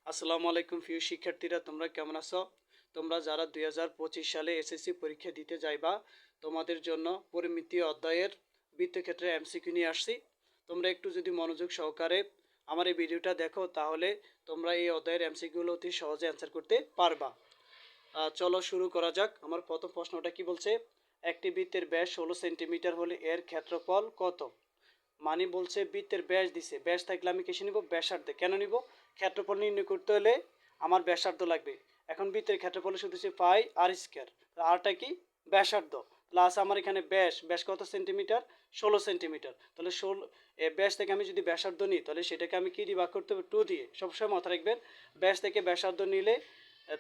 আসসালামু আলাইকুম প্রিয় শিক্ষার্থীরা, তোমরা কেমন আছো? তোমরা যারা 2025 সালে এসএসসি পরীক্ষা দিতে যাইবা, তোমাদের জন্য পরিমিতি অধ্যায়ের বৃত্তক্ষেত্রে এমসিকিউ নিয়ে আসছি। তোমরা একটু যদি মনোযোগ সহকারে আমার এই ভিডিওটা দেখো, তাহলে তোমরা এই অধ্যায়ের এমসিকিউগুলো অতি সহজে অ্যান্সার করতে পারবা। চলো শুরু করা যাক। আমার প্রথম প্রশ্নটা কি বলছে? একটি বৃত্তের ব্যাস 16 সেন্টিমিটার হলে এর ক্ষেত্রফল কত? মানে বলছে বৃত্তের ব্যাস দিছে, ব্যাস থাকলে আমি কিসে নিব? ব্যাসার্ধে। কেন নিব? ক্ষেত্রফল নির্ণয় করতে হলে আমার ব্যাসার্ধ লাগবে। এখন বৃত্তের ক্ষেত্রফল শুধু হচ্ছে পাই আর স্কয়ার, আরটা কি? ব্যাসার্ধ। প্লাস আমার এখানে ব্যাস, ব্যাস কত সেন্টিমিটার? 16 সেন্টিমিটার। তাহলে 16 ব্যাস থেকে আমি যদি ব্যাসার্ধ নিই, তাহলে সেটাকে আমি কি দিয়ে ভাগ করতে হবে? 2 দিয়ে। সবসময় মাথায় রাখবেন, ব্যাস থেকে ব্যাসার্ধ নিলে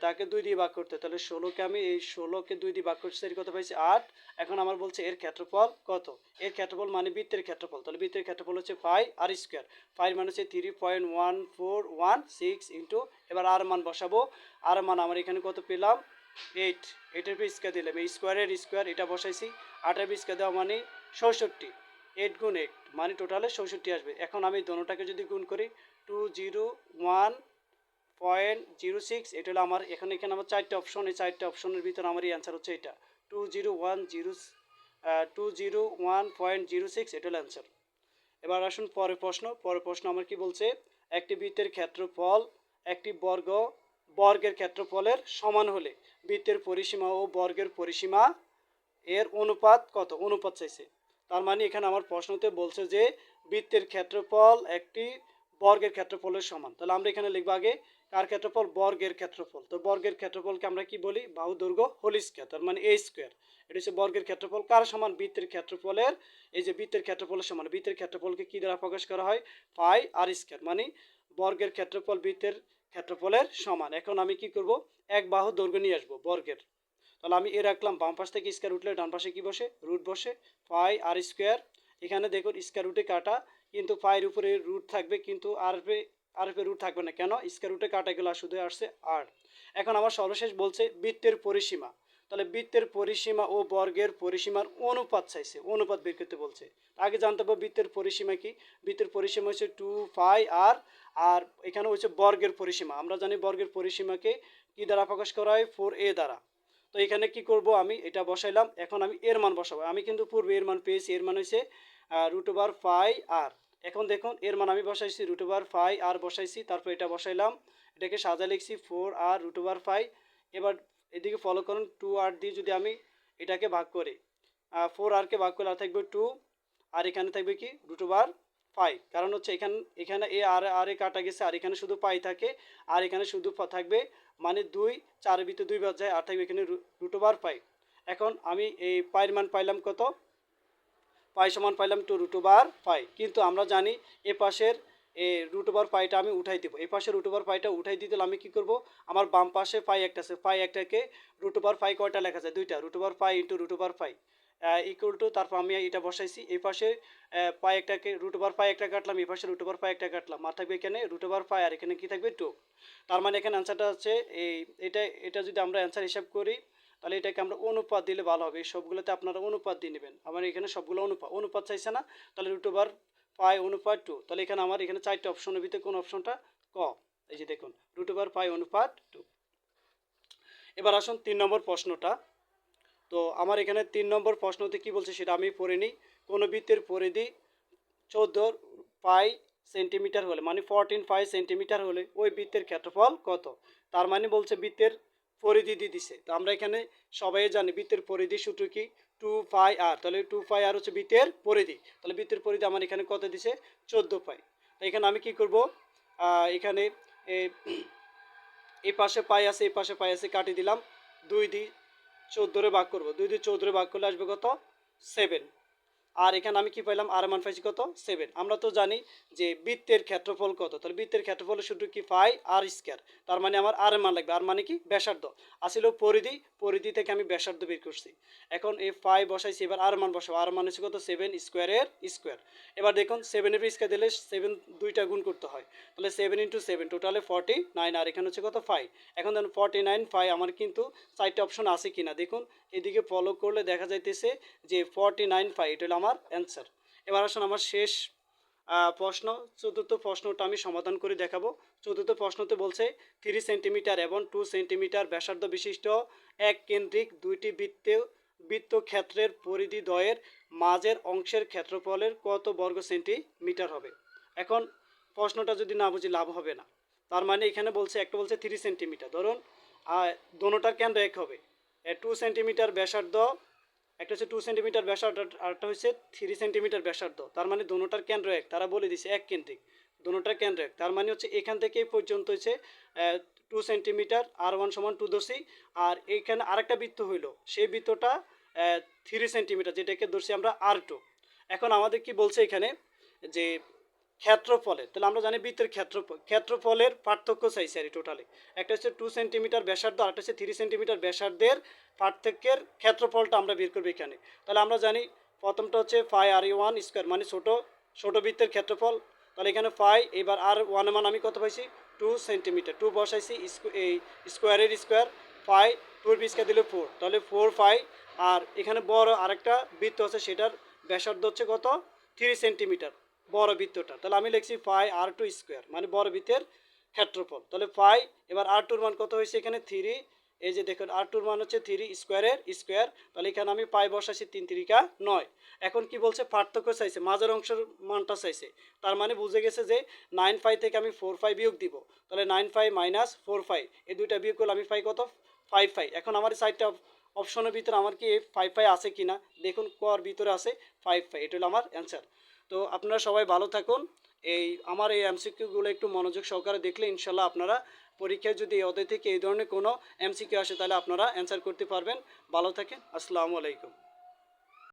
তাকে 2 দিয়ে ভাগ করতে। তাহলে 16কে আমি এই 16কে 2 দিয়ে ভাগ করছি, এর কত পাইছি? 8। এখন আমার বলছে এর ক্ষেত্রফল কত? এর ক্ষেত্রফল মানে বৃত্তের ক্ষেত্রফল। তাহলে বৃত্তের ক্ষেত্রফল হচ্ছে পাই আর স্কয়ার। পাইয়ের মান হচ্ছে 3.1416 ইন্টু, এবার আর মান বসাবো। আর মান আমার এখানে কত পেলাম? 8। এটার পর স্কয়ার দিলাম, এই স্কোয়ারের স্কোয়ার এটা বসাইছি। 8-এর পর স্কয়ার দেওয়া মানে 66। 8 গুণ 8 মানে টোটালে 66 আসবে। এখন আমি দোনোটাকে যদি গুণ করি, 201.06, এটা হলো আমার এখানে আমার 4টে অপশন। এই 4টে অপশনের ভিতরে আমার এই অ্যান্সার হচ্ছে এটা 201.06, এটা হলো অ্যান্সার। এবার আসুন পরের প্রশ্ন। পরের প্রশ্ন আমার কি বলছে? একটি বৃত্তের ক্ষেত্রফল একটি বর্গের ক্ষেত্রফলের সমান হলে বৃত্তের পরিসীমা ও বর্গের পরিসীমা এর অনুপাত কত? অনুপাত চাইছে। তার মানে এখানে আমার প্রশ্নতে বলছে যে বৃত্তের ক্ষেত্রফল একটি বর্গের ক্ষেত্রফলের সমান। তাহলে আমরা এখানে লিখবো আগে কার ক্ষেত্রফল? বর্গের ক্ষেত্রফল। তো বর্গের ক্ষেত্রফলকে আমরা কি বলি? বাহু দৈর্ঘ্য হোল স্কয়ার, তার মানে এ স্কয়ার। এটা হচ্ছে বর্গের ক্ষেত্রফল। কার সমান? বৃত্তের ক্ষেত্রফলের। এই যে বৃত্তের ক্ষেত্রফলের সমান। বৃত্তের ক্ষেত্রফলকে কি দ্বারা প্রকাশ করা হয়? পাই আর স্কয়ার। মানে বর্গের ক্ষেত্রফল বৃত্তের ক্ষেত্রফলের সমান। এখন আমি কি করব? এক বাহু দৈর্ঘ্য নিয়ে আসবো বর্গের। তাহলে আমি এ রাখলাম, বাম পাশ থেকে স্কয়ার উঠলে ডান পাশে কি বসে? রুট বসে। পাই আর স্কয়ার। এখানে দেখুন স্কয়ার রুটে কাটা, কিন্তু পায়ের উপরে রুট থাকবে, কিন্তু আর উপরে রুট থাকবে না। কেন? স্কয়ার রুটে কাটা গেল, শুধু আসছে আর। এখন আমার সর্বশেষ বলছে বৃত্তের পরিসীমা। তাহলে বৃত্তের পরিসীমা ও বর্গের পরিসীমার অনুপাত চাইছে, অনুপাত বের করতে বলছে। আগে জানতে হবে বৃত্তের পরিসীমা কি। বৃত্তের পরিসীমা হচ্ছে 2 পাই আর। আর এখানে হচ্ছে বর্গের পরিসীমা। আমরা জানি বর্গের পরিসীমাকে কি দ্বারা প্রকাশ করা হয়? 4a দ্বারা। তো এখানে কি করব? আমি এটা বসাইলাম। এখন আমি এর মান বসাবো। আমি কিন্তু পূর্বে এর মান পেয়েছি, এর মান হচ্ছে √পাই আর। এখন দেখুন এর মান আমি বসাইছি √পাই আর বসাইছি, তারপর এটা বসাইলাম। এটাকে সাজা লিখছি 4r√পাই। এবার এদিকে ফলো করুন, 2r দিয়ে যদি আমি এটাকে ভাগ করি, 4rকে ভাগ করলে আর থাকবে 2, আর এখানে থাকবে কি? √পাই। কারণ হচ্ছে এখানে এখানে এ আর এ কাটা গেছে, আর এখানে শুধু পাই থাকে, আর এখানে শুধু থাকবে মানে 2। 4-এর ভিতরে 2 বাদ যায়, আর থাকবে এখানে √পাই। এখন আমি এই পাইয়ের মান পাইলাম কত? পাই সমান পাইলাম 2√পাই। কিন্তু আমরা জানি এ পাশের এই √পাইটা আমি উঠাই দিব। এই পাশে √পাইটা উঠাই দিতে আমি কি করব? আমার বাম পাশে পাই একটা আছে, পাই একটাকে √পাই কয়টা লেখা যায়? 2টা। √Pi into √pi equal to, তারপর আমি এটা বসাইছি। এই পাশে পাই একটাকে √পাই একটা কাটলাম, এই পাশে √পাই একটা কাটলাম, আর থাকবে এখানে √পাই, আর এখানে কি থাকবে? 2। তার মানে এখানে অ্যান্সারটা হচ্ছে এই এটা যদি আমরা অ্যান্সার হিসাব করি, তাহলে এটাকে আমরা অনুপাত দিলে ভালো হবে। এই সবগুলোতে আপনারা অনুপাত দিয়ে নেবেন। আমার এখানে সবগুলো অনুপাত চাইছে না, তাহলে √পাই অনুপাত 2। তাহলে এখানে আমার এখানে 4টে অপশনের ভিতরে কোন অপশনটা ক? এই যে দেখুন, √পাই অনুপাত 2। এবার আসুন 3 নম্বর প্রশ্নটা। তো আমার এখানে 3 নম্বর প্রশ্নতে কি বলছে সেটা আমি পড়ে নিই। কোন বৃত্তের পরিধি 14 পাই সেন্টিমিটার হলে, মানে 14 পাই সেন্টিমিটার হলে ওই বৃত্তের ক্ষেত্রফল কত? তার মানে বলছে বৃত্তের পরিধি দিয়ে দিছে। তো আমরা এখানে সবাই জানি বৃত্তের পরিধি সূত্র কি? 2 পাই আর। তাহলে 2 পাই আর হচ্ছে বৃত্তের পরিধি। তাহলে বৃত্তের পরিধি আমার এখানে কত দিছে? 14 পাই। তো এখানে আমি কি করব? এখানে এই পাশে পাই আছে, এই পাশে পাই আছে, কাটি দিলাম। 2 দিয়ে 14 ভাগ করব। 2 দিয়ে 14 ভাগ করলে আসবে কত? 7। আর এখানে আমি কি পাইলাম? আর মান পাইছি কত? 7। আমরা তো জানি যে বৃত্তের ক্ষেত্রফল কত। তাহলে বৃত্তের ক্ষেত্রফলের সূত্র কি? পাই আর স্কয়ার। তার মানে আমার আর মান লাগবে। আর মানে কি? ব্যাসার্ধ। আসলে পরিধি, পরিধি থেকে আমি ব্যাসার্ধ বের করছি। এখন এই পাই বসাইছি, এবার আর মান বসাবো। আর মান হচ্ছে কত? 7 স্কয়ারের স্কয়ার। এবার দেখুন 7 এর স্কয়ার দিলে 7 দুইটা গুণ করতে হয়। তাহলে 7 × 7 টোটালে 49, আর এখানে হচ্ছে কত? 5। এখন দেখুন 49 5 আমার কিন্তু 4টে অপশন আছে কিনা দেখুন। এদিকে ফলো করলে দেখা যাইতেছে যে 49 5, এটা হলো আমার অ্যান্সার। এবার আসুন আমার শেষ প্রশ্ন, চতুর্থ প্রশ্নটা আমি সমাধান করে দেখাবো। চতুর্থ প্রশ্নতে বলছে 3 সেন্টিমিটার এবং 2 সেন্টিমিটার ব্যাসার্ধ বিশিষ্ট এক কেন্দ্রিক দুইটি বৃত্তক্ষেত্রের পরিধি দ্বয়ের মাঝের অংশের ক্ষেত্রফলের কত বর্গ সেন্টিমিটার হবে। এখন প্রশ্নটা যদি না বুঝি লাভ হবে না। তার মানে এখানে বলছে, একটা বলছে 3 সেন্টিমিটার, ধরুন দোনোটার কেন্দ্র এক হবে। 2 সেন্টিমিটার ব্যাসার্ধ, একটা হচ্ছে 2 সেন্টিমিটার ব্যাসার্ধ আর একটা হচ্ছে 3 সেন্টিমিটার ব্যাসার্ধ, তার মানে দোনোটার কেন্দ্র এক, তারা বলে দিছে এক কেন্দ্রিক, দোনোটার কেন্দ্র এক, তার মানে হচ্ছে এখান থেকে এই পর্যন্ত হচ্ছে 2 সেন্টিমিটার, R1 সমান 2 ধরছি। আর এইখানে আরেকটা বৃত্ত হইলো, সেই বৃত্তটা 3 সেন্টিমিটার, যেটাকে ধরছি আমরা R2। এখন আমাদের কি বলছে এখানে যে ক্ষেত্রফলের, তাহলে আমরা জানি বৃত্তের ক্ষেত্রফলের পার্থক্য চাইছে আর টোটালি। একটা হচ্ছে 2 সেন্টিমিটার ব্যাসার্ধ আর একটা হচ্ছে 3 সেন্টিমিটার ব্যাসার্ধের পার্থক্যের ক্ষেত্রফলটা আমরা বের করবো এখানে। তাহলে আমরা জানি প্রথমটা হচ্ছে ফাই R1 স্কোয়ার, মানে ছোট বৃত্তের ক্ষেত্রফল। তাহলে এখানে ফাই, এবার R1 মান আমি কত পাইছি 2 সেন্টিমিটার, 2 বসাইছি, এই স্কোয়ারের স্কোয়ার, ফাই 2 স্কোয়ার দিলে 4, তাহলে 4 ফাই। আর এখানে বড় আরেকটা বৃত্ত আছে, সেটার ব্যাসার্ধ হচ্ছে কত 3 সেন্টিমিটার, বড় বৃত্তটা। তাহলে আমি লিখছি ফাই R2 স্কোয়ার, মানে বড় বৃত্তের ক্ষেত্রফল। তাহলে ফাই, এবার R2 মান কত হয়েছে এখানে 3, এই যে দেখুন R2 মান হচ্ছে 3 স্কোয়ারের স্কোয়ার। তাহলে এখানে আমি পাই বসাইছি 3 3 9। এখন কি বলছে পার্থক্য চাইছে, মাঝের অংশের মানটা চাইছে। তার মানে বুঝে গেছে যে 9 ফাই থেকে আমি 4 ফাই বিয়োগ দিব। তাহলে 9 ফাই মাইনাস 4 ফাই, এই দুইটা বিয়োগ করলে আমি পাই কত 5 ফাই। এখন আমার সাইডটা অপশনের ভিতরে আমার কি 5 ফাই আছে কিনা দেখুন, কর ভিতরে আছে 5 ফাই, এটা হলো আমার অ্যান্সার। তো আপনারা সবাই ভালো থাকুন। আমার এই এমসিকিউগুলো একটু মনোযোগ সহকারে দেখলে ইনশাল্লাহ আপনারা পরীক্ষায় যদি ওদের থেকে এই ধরনের কোনো এমসিকিউ আসে তাহলে আপনারা অ্যান্সার করতে পারবেন। ভালো থাকেন, আসসালামু আলাইকুম।